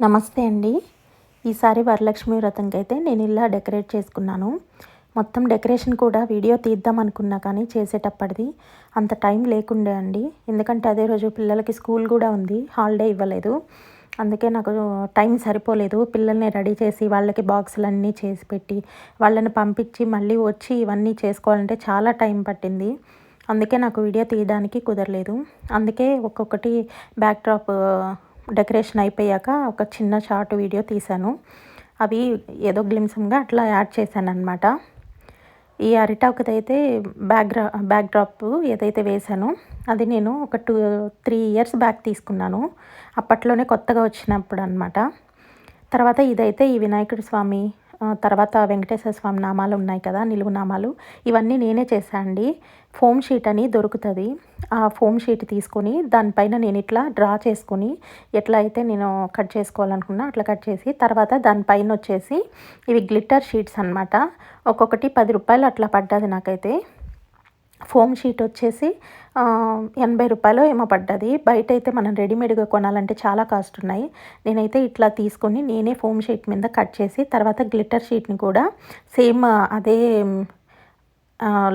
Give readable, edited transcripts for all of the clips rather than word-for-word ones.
నమస్తే అండి. ఈసారి వరలక్ష్మి వ్రతంకి అయితే నేను ఇలా డెకరేట్ చేసుకున్నాను. మొత్తం డెకరేషన్ కూడా వీడియో తీద్దాం అనుకున్నా కానీ చేసేటప్పటిది అంత టైం లేకుండే అండి. ఎందుకంటే అదే రోజు పిల్లలకి స్కూల్ కూడా ఉంది, హాలిడే ఇవ్వలేదు. అందుకే నాకు టైం సరిపోలేదు. పిల్లల్ని రెడీ చేసి వాళ్ళకి బాక్సులన్నీ చేసి పెట్టి వాళ్ళని పంపించి మళ్ళీ వచ్చి ఇవన్నీ చేసుకోవాలంటే చాలా టైం పట్టింది. అందుకే నాకు వీడియో తీయడానికి కుదరలేదు. అందుకే ఒక్కొక్కటి బ్యాక్ డ్రాప్ డెకరేషన్ అయిపోయాక ఒక చిన్న షార్ట్ వీడియో తీశాను. అవి ఏదో గ్లిమ్సంగా అట్లా యాడ్ చేశానన్నమాట. ఈ అరిటాకుదైతే బ్యాక్ డ్రాప్ ఏదైతే వేశానో అది నేను ఒక 3 ఇయర్స్ బ్యాక్ తీసుకున్నాను. అప్పట్లోనే కొత్తగా వచ్చినప్పుడు అనమాట. తర్వాత ఇదైతే ఈ వినాయకుడి స్వామి, తర్వాత వెంకటేశ్వర స్వామి నామాలు ఉన్నాయి కదా, నిలువు నామాలు, ఇవన్నీ నేనే చేశాను అండి. ఫోమ్ షీట్ అని దొరుకుతుంది. ఆ ఫోమ్ షీట్ తీసుకొని దానిపైన నేను ఇట్లా డ్రా చేసుకొని ఎట్లా అయితే నేను కట్ చేసుకోవాలనుకున్నా అట్లా కట్ చేసి, తర్వాత దానిపైన వచ్చేసి ఇవి గ్లిట్టర్ షీట్స్ అనమాట. ఒక్కొక్కటి 10 రూపాయలు అట్లా పడ్డది నాకైతే. ఫోమ్ షీట్ వచ్చేసి 80 రూపాయలు ఏమో పడ్డది. బయట అయితే మనం రెడీమేడ్గా కొనాలంటే చాలా కాస్ట్ ఉన్నాయి. నేనైతే ఇట్లా తీసుకొని నేనే ఫోమ్ షీట్ మీద కట్ చేసి తర్వాత గ్లిట్టర్ షీట్ని కూడా సేమ్ అదే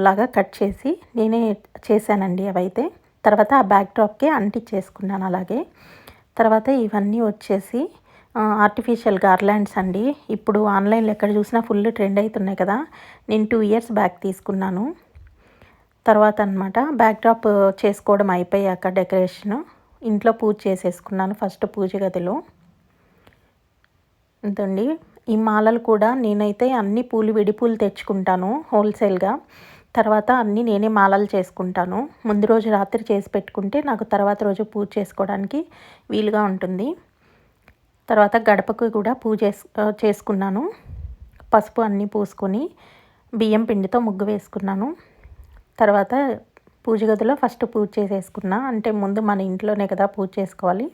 లాగా కట్ చేసి నేనే చేశానండి అవైతే. తర్వాత ఆ బ్యాక్ డ్రాప్కి అంటించేసుకున్నాను అలాగే. తర్వాత ఇవన్నీ వచ్చేసి ఆర్టిఫిషియల్ గార్లాండ్స్ అండి. ఇప్పుడు ఆన్లైన్లో ఎక్కడ చూసినా ఫుల్ ట్రెండ్ అవుతున్నాయి కదా. నేను 2 ఇయర్స్ బ్యాక్ తీసుకున్నాను. తర్వాత అనమాట బ్యాక్ డ్రాప్ చేసుకోవడం అయిపోయాక డెకరేషన్ ఇంట్లో పూజ చేసేసుకున్నాను ఫస్ట్ పూజ గదిలో. ఇంతండి ఈ మాలలు కూడా నేనైతే అన్ని పూలు విడి పూలు తెచ్చుకుంటాను హోల్సేల్గా. తర్వాత అన్నీ నేనే మాలలు చేసుకుంటాను. ముందు రోజు రాత్రి చేసి పెట్టుకుంటే నాకు తర్వాత రోజు పూజ చేసుకోవడానికి వీలుగా ఉంటుంది. తర్వాత గడపకు కూడా పూజ చేసుకున్నాను. పసుపు అన్నీ పూసుకొని బియ్యం పిండితో ముగ్గు వేసుకున్నాను. తర్వాత పూజ గదిలో ఫస్ట్ పూజ చేసేసుకున్నా. అంటే ముందు మన ఇంట్లోనే కదా పూజ చేసుకోవాలి.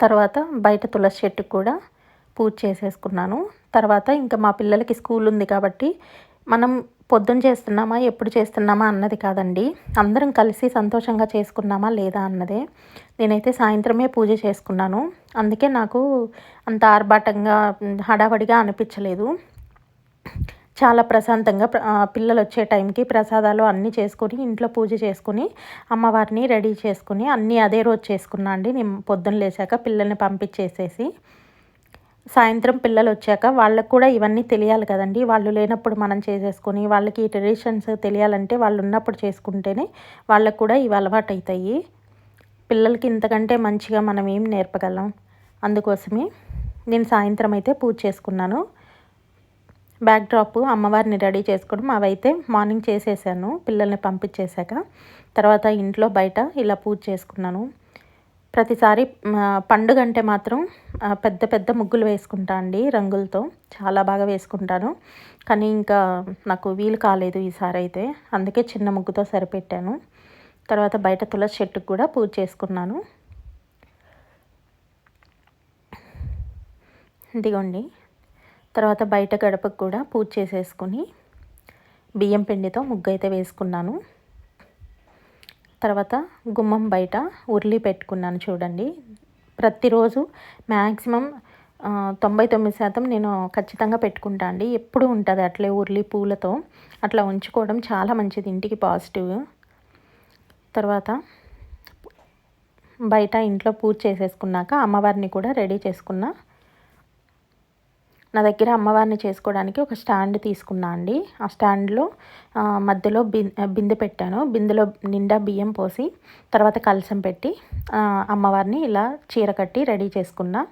తర్వాత బయట తులసి చెట్టుకు కూడా పూజ చేసేసుకున్నాను. తర్వాత ఇంకా మా పిల్లలకి స్కూల్ ఉంది కాబట్టి మనం పొద్దున్న చేస్తున్నామా ఎప్పుడు చేస్తున్నామా అన్నది కాదండి, అందరం కలిసి సంతోషంగా చేసుకున్నామా లేదా అన్నదే. నేనైతే సాయంత్రమే పూజ చేసుకున్నాను. అందుకే నాకు అంత ఆర్భాటంగా హడావడిగా అనిపించలేదు. చాలా ప్రశాంతంగా పిల్లలు వచ్చే టైంకి ప్రసాదాలు అన్నీ చేసుకొని ఇంట్లో పూజ చేసుకుని అమ్మవారిని రెడీ చేసుకుని అన్నీ అదే రోజు చేసుకున్నా అండి. నేను పొద్దున్న లేచాక పిల్లల్ని పంపించేసేసి సాయంత్రం పిల్లలు వచ్చాక వాళ్ళకు కూడా ఇవన్నీ తెలియాలి కదండి. వాళ్ళు లేనప్పుడు మనం చేసేసుకొని వాళ్ళకి ఈ ట్రెడిషన్స్ తెలియాలంటే వాళ్ళు ఉన్నప్పుడు చేసుకుంటేనే వాళ్ళకు కూడా ఇవి అలవాటు అవుతాయి. పిల్లలకి ఇంతకంటే మంచిగా మనం ఏం నేర్పగలం. అందుకోసమే నేను సాయంత్రం అయితే పూజ చేసుకున్నాను. బ్యాక్ డ్రాప్ అమ్మవారిని రెడీ చేసుకోవడం అవైతే మార్నింగ్ చేసేసాను పిల్లల్ని పంపించేశాక. తర్వాత ఇంట్లో బయట ఇలా పూజ చేసుకున్నాను. ప్రతిసారి పండుగ అంటే మాత్రం పెద్ద పెద్ద ముగ్గులు వేసుకుంటా అండి, రంగులతో చాలా బాగా వేసుకుంటాను. కానీ ఇంకా నాకు వీలు కాలేదు ఈసారి అయితే, అందుకే చిన్న ముగ్గుతో సరిపెట్టాను. తర్వాత బయట తులసి చెట్టుకు కూడా పూజ చేసుకున్నాను. ఇదిగోండి. తర్వాత బయట గడపకు కూడా పూజ చేసేసుకుని బియ్యం పిండితో ముగ్గు అయితే వేసుకున్నాను. తర్వాత గుమ్మం బయట ఉర్లి పెట్టుకున్నాను చూడండి. ప్రతిరోజు మ్యాక్సిమం 99% నేను ఖచ్చితంగా పెట్టుకుంటా అండి. ఎప్పుడు ఉంటుంది అట్లే ఉర్లి పూలతో అట్లా ఉంచుకోవడం చాలా మంచిది, ఇంటికి పాజిటివ్. తర్వాత బయట ఇంట్లో పూజ చేసేసుకున్నాక అమ్మవారిని కూడా రెడీ చేసుకున్నా. నా దగ్గర అమ్మవారిని చేసుకోవడానికి ఒక స్టాండ్ తీసుకున్నా అండి. ఆ స్టాండ్లో మధ్యలో బిందె పెట్టాను. బిందెలో నిండా బియ్యం పోసి తర్వాత కలశం పెట్టి అమ్మవారిని ఇలా చీర కట్టి రెడీ చేసుకున్నా.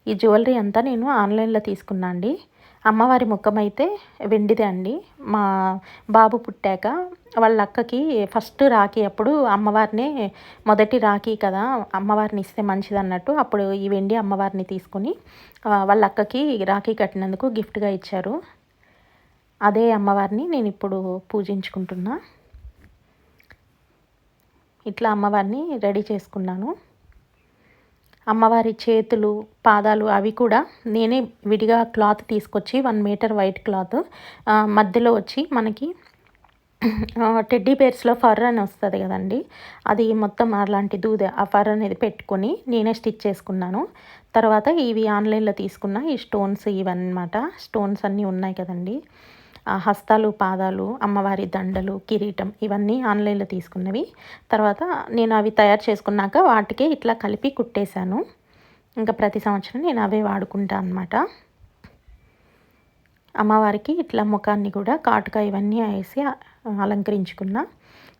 ఈ జ్యువెలరీ అంతా నేను ఆన్లైన్లో తీసుకున్నా అండి. అమ్మవారి ముఖం అయితే వెండిదే అండి. మా బాబు పుట్టాక వాళ్ళ అక్కకి ఫస్ట్ రాఖీ అప్పుడు అమ్మవారిని మొదటి రాఖీ కదా, అమ్మవారిని ఇస్తే మంచిది అన్నట్టు అప్పుడు ఈ వెండి అమ్మవారిని తీసుకొని వాళ్ళ అక్కకి రాఖీ కట్టినందుకు గిఫ్ట్గా ఇచ్చారు. అదే అమ్మవారిని నేను ఇప్పుడు పూజించుకుంటున్నా. ఇట్లా అమ్మవారిని రెడీ చేసుకున్నాను. అమ్మవారి చేతులు పాదాలు అవి కూడా నేనే విడిగా క్లాత్ తీసుకొచ్చి 1 మీటర్ వైట్ క్లాత్ మధ్యలో వచ్చి మనకి టెడ్డీ బేర్స్లో ఫర్ అని వస్తుంది కదండి, అది మొత్తం అలాంటి దూదే ఆ ఫర్ అనేది పెట్టుకొని నేనే స్టిచ్ చేసుకున్నాను. తర్వాత ఇవి ఆన్లైన్లో తీసుకున్న ఈ స్టోన్స్ ఇవన్నమాట. స్టోన్స్ అన్నీ ఉన్నాయి కదండి, హస్తాలు, పాదాలు, అమ్మవారి దండలు, కిరీటం ఇవన్నీ ఆన్లైన్లో తీసుకున్నవి. తర్వాత నేను అవి తయారు చేసుకున్నాక వాటికే ఇట్లా కలిపి కుట్టేశాను. ఇంకా ప్రతి సంవత్సరం నేను అవే వాడుకుంటాను అన్నమాట. అమ్మవారికి ఇట్లా ముఖాన్ని కూడా కాటుక ఇవన్నీ వేసి అలంకరించుకున్న.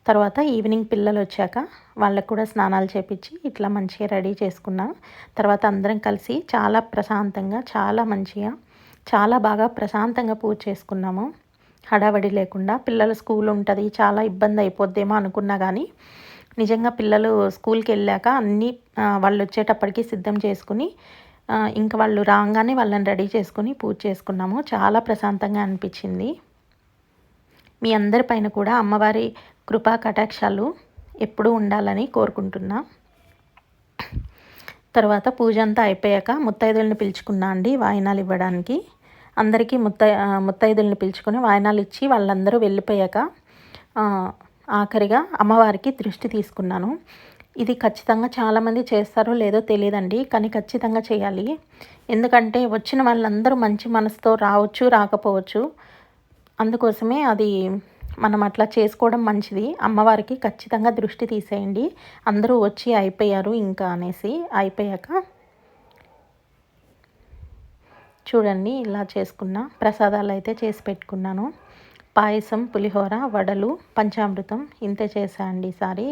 తర్వాత ఈవినింగ్ పిల్లలు వచ్చాక వాళ్ళకు కూడా స్నానాలు చేపించి ఇట్లా మంచిగా రెడీ చేసుకున్న. తర్వాత అందరం కలిసి చాలా ప్రశాంతంగా, చాలా మంచిగా, చాలా బాగా ప్రశాంతంగా పూజ చేసుకున్నాము. హడావడి లేకుండా. పిల్లల స్కూల్ ఉంటుంది, చాలా ఇబ్బంది అయిపోద్దేమో అనుకున్నా కానీ నిజంగా పిల్లలు స్కూల్కి వెళ్ళాక అన్నీ వాళ్ళు వచ్చేటప్పటికి సిద్ధం చేసుకుని ఇంకా వాళ్ళు రాగానే వాళ్ళని రెడీ చేసుకుని పూజ చేసుకున్నాము. చాలా ప్రశాంతంగా అనిపించింది. మీ అందరిపైన కూడా అమ్మవారి కృపా కటాక్షాలు ఎప్పుడూ ఉండాలని కోరుకుంటున్నా. తర్వాత పూజ అంతా అయిపోయాక ముత్తైదుల్ని పిలుచుకున్నా అండి వాయినాలు ఇవ్వడానికి. అందరికీ ముత్తైదుల్ని పిలుచుకొని వాయినాలు ఇచ్చి వాళ్ళందరూ వెళ్ళిపోయాక ఆఖరిగా అమ్మవారికి దృష్టి తీసుకున్నాను. ఇది ఖచ్చితంగా చాలామంది చేస్తారో లేదో తెలియదండి, కానీ ఖచ్చితంగా చేయాలి. ఎందుకంటే వచ్చిన వాళ్ళందరూ మంచి మనసుతో రావచ్చు, రాకపోవచ్చు. అందుకోసమే అది మనం అట్లా చేసుకోవడం మంచిది. అమ్మవారికి ఖచ్చితంగా దృష్టి తీసేయండి. అందరూ వచ్చి అయిపోయారు ఇంకా అనేసి అయిపోయాక చూడండి ఇలా చేసుకున్న ప్రసాదాలు అయితే చేసి పెట్టుకున్నాను. పాయసం, పులిహోర, వడలు, పంచామృతం ఇంతే చేసా అండి ఈసారి.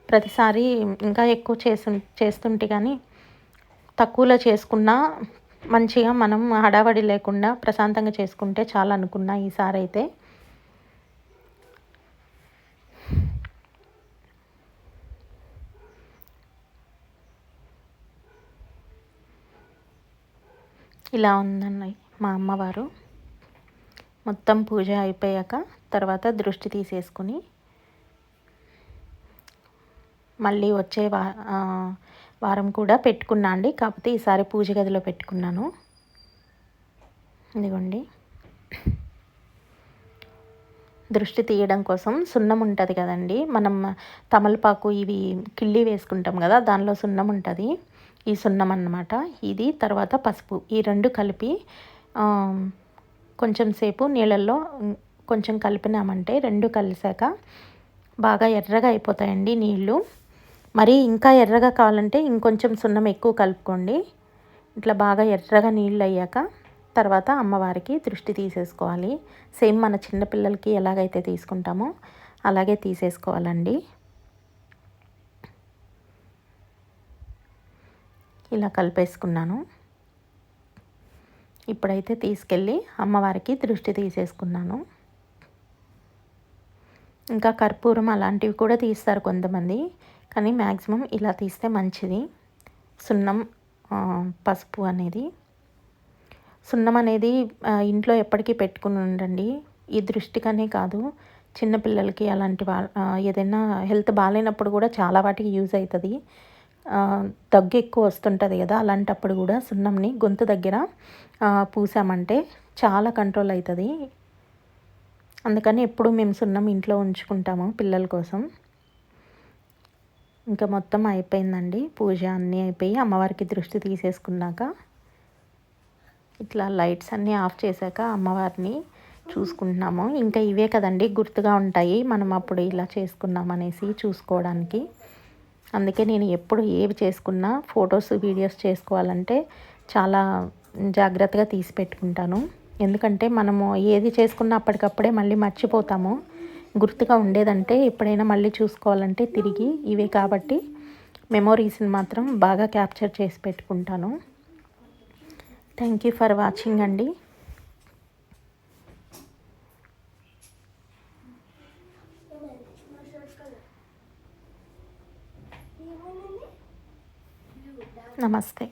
ప్రతిసారి ఇంకా ఎక్కువ చేస్తుంటే కానీ తక్కువలో చేసుకున్నా మంచిగా మనం హడావడి లేకుండా ప్రశాంతంగా చేసుకుంటే చాలా అనుకున్నా ఈసారి అయితే. ఇలా ఉందండి మా అమ్మవారు. మొత్తం పూజ అయిపోయాక తర్వాత దృష్టి తీసేసుకుని మళ్ళీ వచ్చే వారం కూడా పెట్టుకున్నా అండి. కాకపోతే ఈసారి పూజ గదిలో పెట్టుకున్నాను. ఇదిగోండి, దృష్టి తీయడం కోసం సున్నం ఉంటుంది కదండి, మనం తమలపాకు ఇవి కిళ్ళి వేసుకుంటాం కదా, దానిలో సున్నం ఉంటుంది. ఈ సున్నం అన్నమాట ఇది. తర్వాత పసుపు, ఈ రెండు కలిపి కొంచెం సేపు నీళ్ళల్లో కొంచెం కలిపినామంటే రెండు కలిసాక బాగా ఎర్రగా అయిపోతాయండి నీళ్ళు. మరి ఇంకా ఎర్రగా కావాలంటే ఇంకొంచెం సున్నం ఎక్కువ కలుపుకోండి. ఇట్లా బాగా ఎర్రగా నీళ్ళు అయ్యాక తర్వాత అమ్మవారికి దృష్టి తీసేసుకోవాలి. సేమ్ మన చిన్నపిల్లలకి ఎలాగైతే తీసుకుంటామో అలాగే తీసేసుకోవాలండి. ఇలా కలిపేసుకున్నాను. ఇప్పుడైతే తీసుకెళ్ళి అమ్మవారికి దృష్టి తీసేసుకున్నాను. ఇంకా కర్పూరం అలాంటివి కూడా తీస్తారు కొంతమంది, కానీ మ్యాక్సిమం ఇలా తీస్తే మంచిది. సున్నం, పసుపు అనేది, సున్నం అనేది ఇంట్లో ఎప్పటికీ పెట్టుకుని ఉండండి. ఈ దృష్టికనే కాదు, చిన్నపిల్లలకి అలాంటి ఏదైనా హెల్త్ బాగాలేనప్పుడు కూడా చాలా వాటికి యూజ్ అవుతుంది. దగ్గు ఎక్కువ వస్తుంటుంది కదా, అలాంటప్పుడు కూడా సున్నంని గొంతు దగ్గర పూసామంటే చాలా కంట్రోల్ అవుతుంది. అందుకని ఎప్పుడు మేము సున్నం ఇంట్లో ఉంచుకుంటాము పిల్లల కోసం. ఇంకా మొత్తం అయిపోయిందండి పూజ, అన్నీ అయిపోయి అమ్మవారికి దృష్టి తీసేసుకున్నాక ఇట్లా లైట్స్ అన్నీ ఆఫ్ చేశాక అమ్మవారిని చూసుకుంటున్నాము. ఇంకా ఇవే కదండి గుర్తుగా ఉంటాయి మనం అప్పుడు ఇలా చేసుకున్నాం అనేసి చూసుకోవడానికి. అందుకే నేను ఎప్పుడు ఏవి చేసుకున్నా ఫొటోస్, వీడియోస్ చేసుకోవాలంటే చాలా జాగ్రత్తగా తీసి పెట్టుకుంటాను. ఎందుకంటే మనము ఏది చేసుకున్నా అప్పటికప్పుడే మళ్ళీ మర్చిపోతాము. గుర్తుగా ఉండేదంటే ఎప్పుడైనా మళ్ళీ చూసుకోవాలంటే తిరిగి ఇవే కాబట్టి మెమోరీస్ని మాత్రం బాగా క్యాప్చర్ చేసి పెట్టుకుంటాను. థ్యాంక్ యూ ఫర్ వాచింగ్ అండి. నమస్తే.